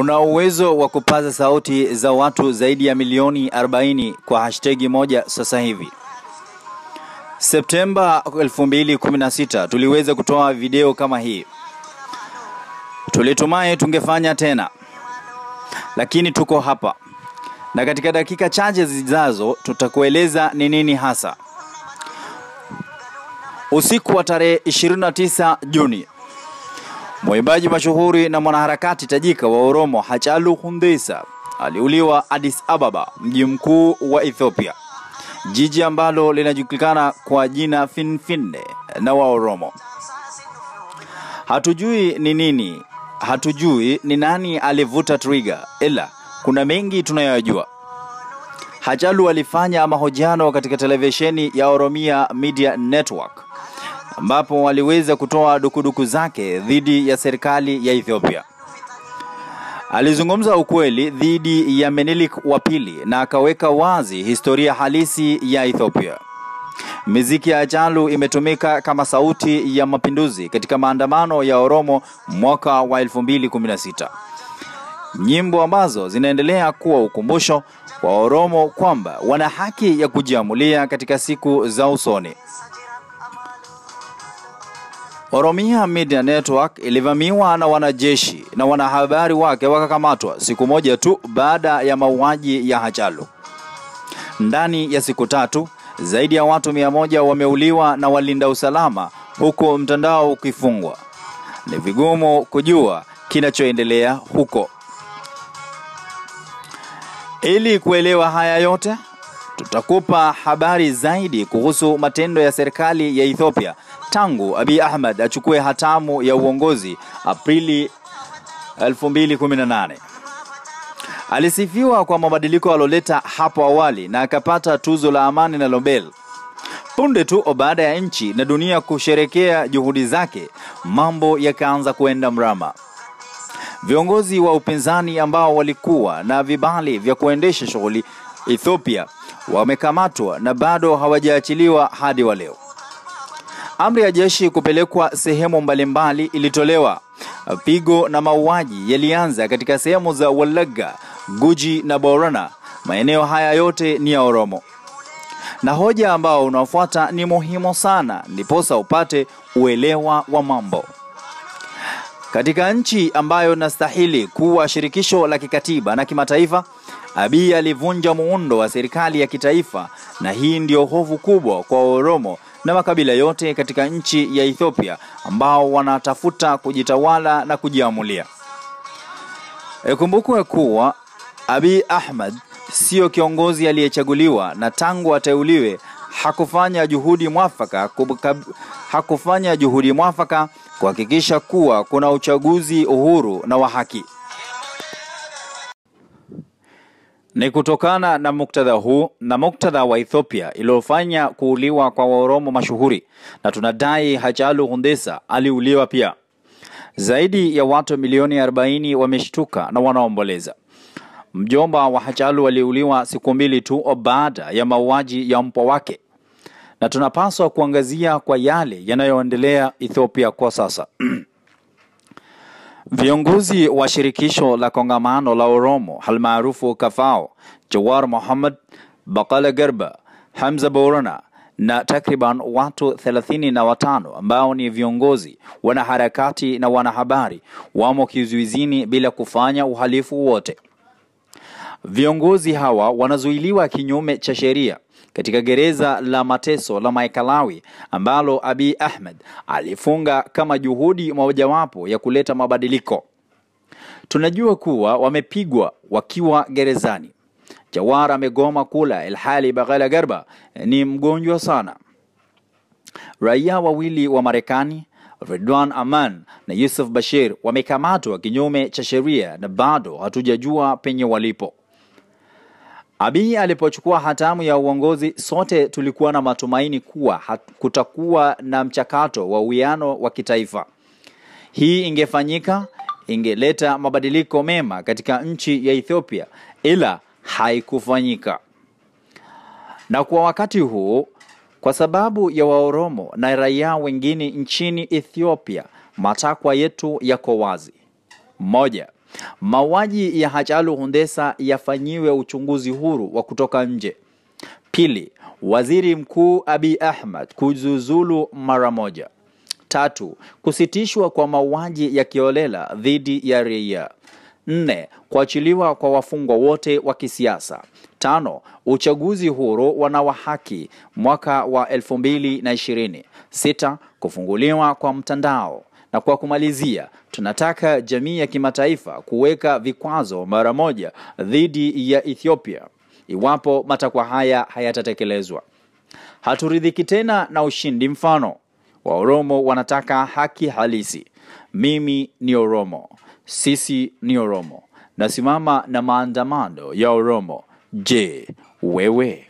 Una uwezo wa kupaza sauti za watu zaidi ya milioni 40 kwa hashtag moja sasa hivi. Septemba 2016 tuliweza kutoa video kama hii. Tulitumai tungefanya tena, lakini tuko hapa. Na katika dakika chache zijazo tutakueleza ni nini hasa. Usiku wa tarehe 29 Juni, mwimbaji mashuhuri na mwanaharakati tajika wa Oromo Hachalu Hundessa aliuliwa Addis Ababa, mji mkuu wa Ethiopia, jiji ambalo linajulikana kwa jina Finfinne na wa Oromo. Hatujui ni nani alivuta trigger, ila kuna mengi tunayojua. Hachalu alifanya mahojiano katika televisheni ya Oromia Media Network, ambapo waliweza kutoa dukuduku zake dhidi ya serikali ya Ethiopia. Alizungumza ukweli dhidi ya Menelik wa pili na akaweka wazi historia halisi ya Ethiopia. Muziki ya Hachalu imetumika kama sauti ya mapinduzi katika maandamano ya Oromo mwaka wa 2016. Nyimbo ambazo zinaendelea kuwa ukumbusho wa Oromo kwamba wana haki ya kujiamulia katika siku za usoni. Oromia Media Network ilivamiwa na wanajeshi na wanahabari wake wakakamatwa siku moja tu baada ya mauaji ya Hachalu. Ndani ya siku tatu, zaidi ya watu 100 wameuliwa na walinda usalama, huko mtandao ukifungwa. Ni vigumu kujua kinachoendelea huko. Ili kuelewa haya yote, tutakupa habari zaidi kuhusu matendo ya serikali ya Ethiopia tangu Abiy Ahmed achukue hatamu ya uongozi Aprili 2018. Alisifiwa kwa mabadiliko aloleta hapo awali na akapata tuzo la amani na Nobel. Punde tu baada ya nchi na dunia kusherekea juhudi zake, mambo yakaanza kuenda mrama. Viongozi wa upinzani ambao walikuwa na vibali vya kuendesha shughuli Ethiopia wamekamatwa na bado hawajaachiliwa hadi wa leo. Amri ya jeshi kupelekwa sehemu mbalimbali ilitolewa. Pigo na mauaji yalianza katika sehemu za Wallagga, Guji na Borana. Maeneo haya yote ni ya Oromo. Na hoja ambao unafuata ni muhimu sana, ndiposa upate uelewa wa mambo. Katika nchi ambayo nastahili kuwa shirikisho la kikatiba na kimataifa, Abiy alivunja muundo wa serikali ya kitaifa, na hii ndio hofu kubwa kwa Oromo na makabila yote katika nchi ya Ethiopia ambao wanatafuta kujitawala na kujiamulia. Ikumbukwe kuwa Abiy Ahmed sio kiongozi aliyechaguliwa, na tangu ateuliwe hakufanya juhudi mwafaka kuhakikisha kuwa kuna uchaguzi uhuru na wa haki. Ni kutokana na muktadha huu na muktadha wa Ethiopia iliyofanya kuuliwa kwa Oromo mashuhuri, na tunadai Hachalu Hundessa aliuliwa pia. Zaidi ya watu milioni 40 wameshtuka na wanaomboleza. Mjomba wa Hachalu aliuliwa siku mbili tu baada ya mauaji ya mpwa wake, na tunapaswa kuangazia kwa yale yanayoendelea Ethiopia kwa sasa. Viongozi wa shirikisho la kongamano la Oromo halmaarufu Kafao, Jawar Mohammed, Baqala Garba, Hamza Borana na takriban watu 35 ambao ni viongozi, wanaharakati na wanahabari wamo kizuizini bila kufanya uhalifu wote. Viongozi hawa wanazuiliwa kinyume cha sheria katika gereza la mateso la Maekelawi, ambalo Abiy Ahmed alifunga kama juhudi mojawapo ya kuleta mabadiliko. Tunajua kuwa wamepigwa wakiwa gerezani. Jawar amegoma kula ilhali Baqala Garba ni mgonjwa sana. Raia wawili wa Marekani, Redwan Aman na Yusuf Bashir, wamekamatwa kinyume cha sheria na bado hatujajua penye walipo. Abiy alipochukua hatamu ya uongozi, sote tulikuwa na matumaini kuwa kutakuwa na mchakato wa uwiano wa kitaifa. Hii ingefanyika, ingeleta mabadiliko mema katika nchi ya Ethiopia, ila haikufanyika. Na kwa wakati huu, kwa sababu ya Waoromo na raia wengine nchini Ethiopia, matakwa yetu yako wazi. 1. Mauaji ya Hachalu Hundessa yafanyiwe uchunguzi huru wa kutoka nje. Pili, Waziri Mkuu Abiy Ahmed kujiuzulu mara moja. 3, kusitishwa kwa mauaji ya kiolela dhidi ya raia. 4, kuachiliwa kwa wafungwa wote wa kisiasa. 5, uchaguzi huru na wa haki mwaka wa 2020. 6, kufunguliwa kwa mtandao. Na kwa kumalizia, tunataka jamii ya kimataifa kuweka vikwazo mara moja dhidi ya Ethiopia iwapo matakwa haya hayatatekelezwa. Haturidhiki tena na ushindi mfano. Waoromo wanataka haki halisi. Mimi ni Oromo. Sisi ni Oromo. Nasimama na maandamano ya Oromo. Je, wewe?